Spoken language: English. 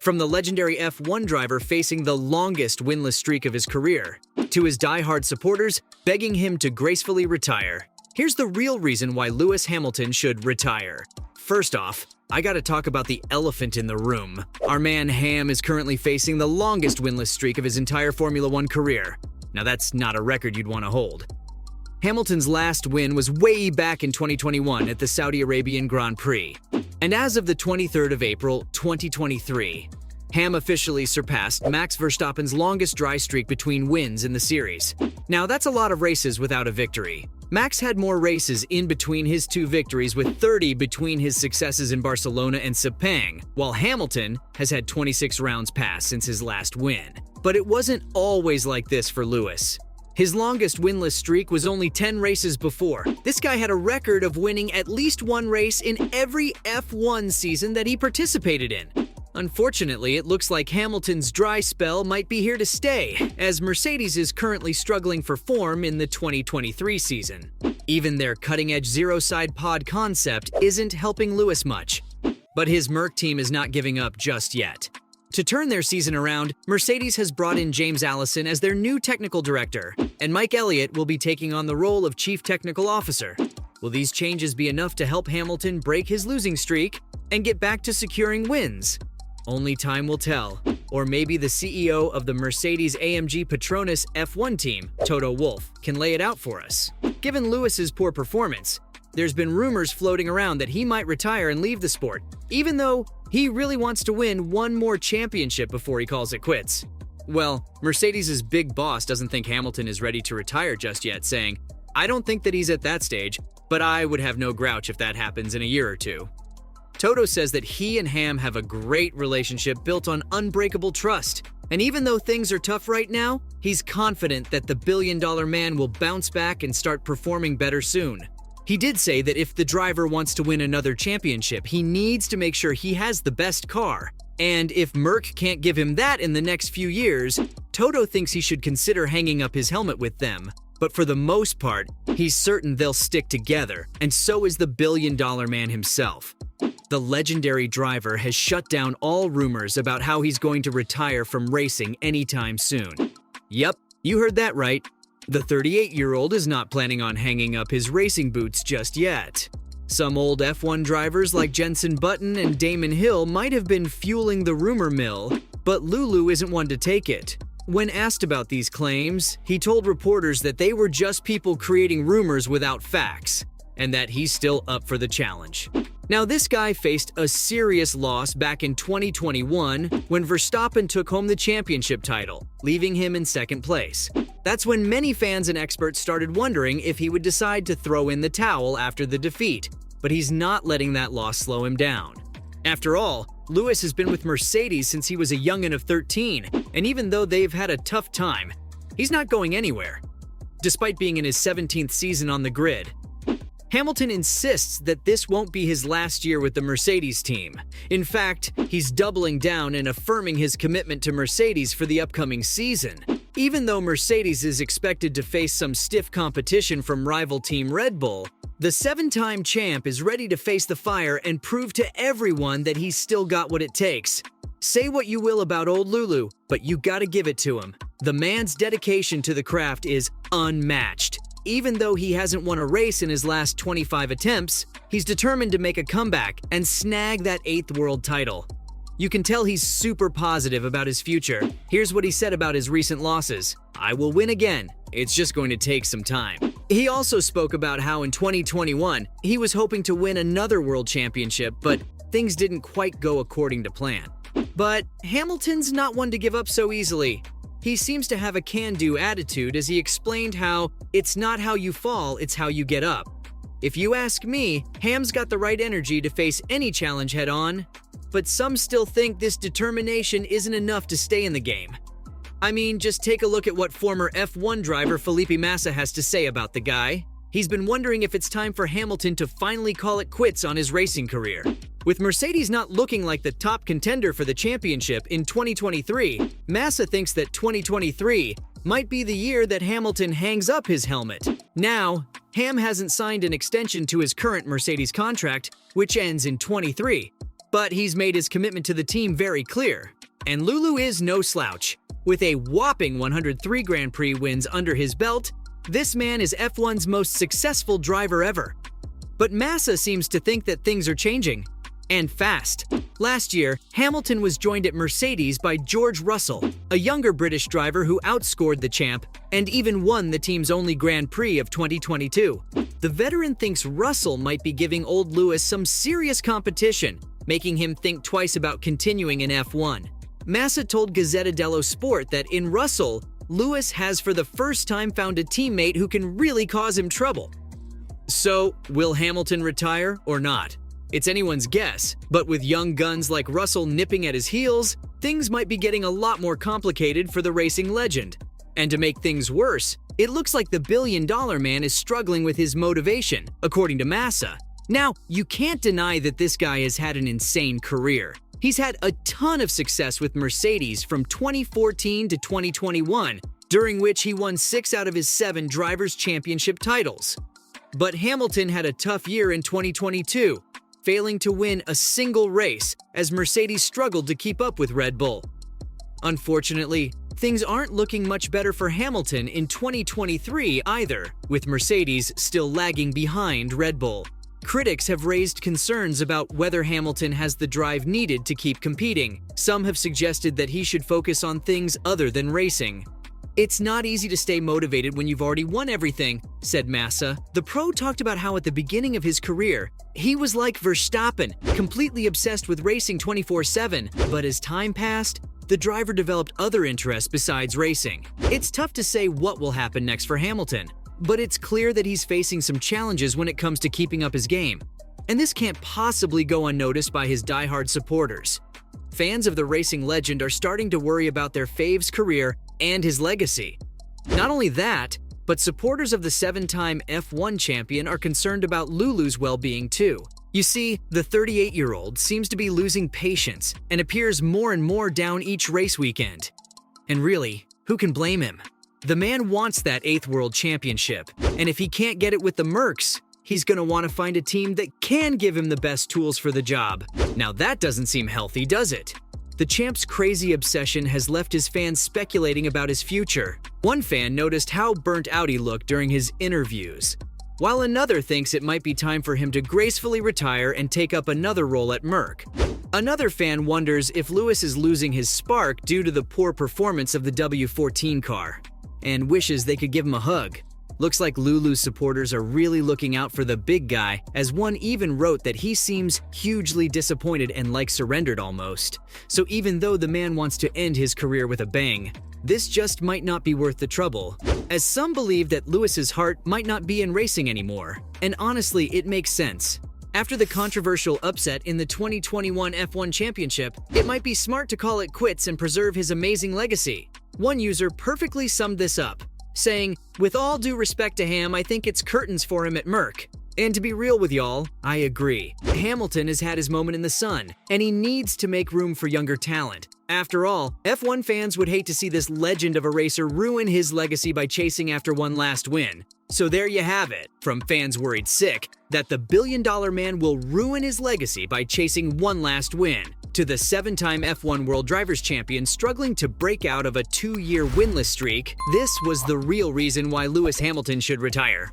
From the legendary F1 driver facing the longest winless streak of his career, to his die-hard supporters begging him to gracefully retire. Here's the real reason why Lewis Hamilton should retire. First off, I gotta talk about the elephant in the room. Our man Ham is currently facing the longest winless streak of his entire Formula One career. Now that's not a record you'd want to hold. Hamilton's last win was way back in 2021 at the Saudi Arabian Grand Prix. And as of the 23rd of April, 2023, Ham officially surpassed Max Verstappen's longest dry streak between wins in the series. Now that's a lot of races without a victory. Max had more races in between his two victories, with 30 between his successes in Barcelona and Sepang, while Hamilton has had 26 rounds pass since his last win. But it wasn't always like this for Lewis. His longest winless streak was only 10 races before. This guy had a record of winning at least one race in every F1 season that he participated in. Unfortunately, it looks like Hamilton's dry spell might be here to stay, as Mercedes is currently struggling for form in the 2023 season. Even their cutting-edge zero-side pod concept isn't helping Lewis much. But his Merc team is not giving up just yet. To turn their season around, Mercedes has brought in James Allison as their new technical director, and Mike Elliott will be taking on the role of chief technical officer. Will these changes be enough to help Hamilton break his losing streak and get back to securing wins? Only time will tell. Or maybe the CEO of the Mercedes-AMG Petronas F1 team, Toto Wolff, can lay it out for us. Given Lewis's poor performance, there's been rumors floating around that he might retire and leave the sport, even though he really wants to win one more championship before he calls it quits. Well, Mercedes' big boss doesn't think Hamilton is ready to retire just yet, saying, "I don't think that he's at that stage, but I would have no grouch if that happens in a year or two." Toto says that he and Ham have a great relationship built on unbreakable trust. And even though things are tough right now, he's confident that the billion-dollar man will bounce back and start performing better soon. He did say that if the driver wants to win another championship, he needs to make sure he has the best car. And if Merc can't give him that in the next few years, Toto thinks he should consider hanging up his helmet with them. But for the most part, he's certain they'll stick together, and so is the billion-dollar man himself. The legendary driver has shut down all rumors about how he's going to retire from racing anytime soon. Yep, you heard that right. The 38-year-old is not planning on hanging up his racing boots just yet. Some old F1 drivers like Jenson Button and Damon Hill might have been fueling the rumor mill, but Lulu isn't one to take it. When asked about these claims, he told reporters that they were just people creating rumors without facts, and that he's still up for the challenge. Now, this guy faced a serious loss back in 2021 when Verstappen took home the championship title, leaving him in second place. That's when many fans and experts started wondering if he would decide to throw in the towel after the defeat, but he's not letting that loss slow him down. After all, Lewis has been with Mercedes since he was a youngin' of 13, and even though they've had a tough time, he's not going anywhere. Despite being in his 17th season on the grid, Hamilton insists that this won't be his last year with the Mercedes team. In fact, he's doubling down and affirming his commitment to Mercedes for the upcoming season. Even though Mercedes is expected to face some stiff competition from rival team Red Bull, the seven-time champ is ready to face the fire and prove to everyone that he's still got what it takes. Say what you will about old Lulu, but you gotta give it to him. The man's dedication to the craft is unmatched. Even though he hasn't won a race in his last 25 attempts, he's determined to make a comeback and snag that 8th world title. You can tell he's super positive about his future. Here's what he said about his recent losses. "I will win again. It's just going to take some time." He also spoke about how in 2021, he was hoping to win another world championship, but things didn't quite go according to plan. But Hamilton's not one to give up so easily. He seems to have a can-do attitude as he explained how it's not how you fall, it's how you get up. If you ask me, Ham's got the right energy to face any challenge head-on, but some still think this determination isn't enough to stay in the game. I mean, just take a look at what former F1 driver Felipe Massa has to say about the guy. He's been wondering if it's time for Hamilton to finally call it quits on his racing career. With Mercedes not looking like the top contender for the championship in 2023, Massa thinks that 2023 might be the year that Hamilton hangs up his helmet. Now, Ham hasn't signed an extension to his current Mercedes contract, which ends in 23. But he's made his commitment to the team very clear. And Lulu is no slouch. With a whopping 103 Grand Prix wins under his belt, this man is F1's most successful driver ever. But Massa seems to think that things are changing. And fast. Last year, Hamilton was joined at Mercedes by George Russell, a younger British driver who outscored the champ and even won the team's only Grand Prix of 2022. The veteran thinks Russell might be giving old Lewis some serious competition, making him think twice about continuing in F1. Massa told Gazzetta dello Sport that in Russell, Lewis has for the first time found a teammate who can really cause him trouble. So, will Hamilton retire or not? It's anyone's guess, but with young guns like Russell nipping at his heels, things might be getting a lot more complicated for the racing legend. And to make things worse, it looks like the billion-dollar man is struggling with his motivation, according to Massa. Now, you can't deny that this guy has had an insane career. He's had a ton of success with Mercedes from 2014 to 2021, during which he won 6 out of his 7 Drivers' Championship titles. But Hamilton had a tough year in 2022, failing to win a single race as Mercedes struggled to keep up with Red Bull. Unfortunately, things aren't looking much better for Hamilton in 2023 either, with Mercedes still lagging behind Red Bull. Critics have raised concerns about whether Hamilton has the drive needed to keep competing. Some have suggested that he should focus on things other than racing. "It's not easy to stay motivated when you've already won everything," said Massa. The pro talked about how at the beginning of his career, he was like Verstappen, completely obsessed with racing 24/7, but as time passed, the driver developed other interests besides racing. It's tough to say what will happen next for Hamilton, but it's clear that he's facing some challenges when it comes to keeping up his game. And this can't possibly go unnoticed by his diehard supporters. Fans of the racing legend are starting to worry about their fave's career and his legacy. Not only that, but supporters of the 7-time F1 champion are concerned about Lulu's well-being too. You see, the 38-year-old seems to be losing patience and appears more and more down each race weekend. And really, who can blame him? The man wants that 8th World Championship, and if he can't get it with the Mercs, he's gonna want to find a team that can give him the best tools for the job. Now that doesn't seem healthy, does it? The champ's crazy obsession has left his fans speculating about his future. One fan noticed how burnt out he looked during his interviews, while another thinks it might be time for him to gracefully retire and take up another role at Merc. Another fan wonders if Lewis is losing his spark due to the poor performance of the W14 car, and wishes they could give him a hug. Looks like Lulu's supporters are really looking out for the big guy, as one even wrote that he seems hugely disappointed and like surrendered almost. So even though the man wants to end his career with a bang, this just might not be worth the trouble, as some believe that Lewis's heart might not be in racing anymore. And honestly, it makes sense. After the controversial upset in the 2021 F1 Championship, it might be smart to call it quits and preserve his amazing legacy. One user perfectly summed this up, saying, "With all due respect to Ham, I think it's curtains for him at Merc." And to be real with y'all, I agree. Hamilton has had his moment in the sun, and he needs to make room for younger talent. After all, F1 fans would hate to see this legend of a racer ruin his legacy by chasing after one last win. So there you have it, from fans worried sick that the billion-dollar man will ruin his legacy by chasing one last win, to the 7-time F1 World Drivers' Champion struggling to break out of a 2-year winless streak. This was the real reason why Lewis Hamilton should retire.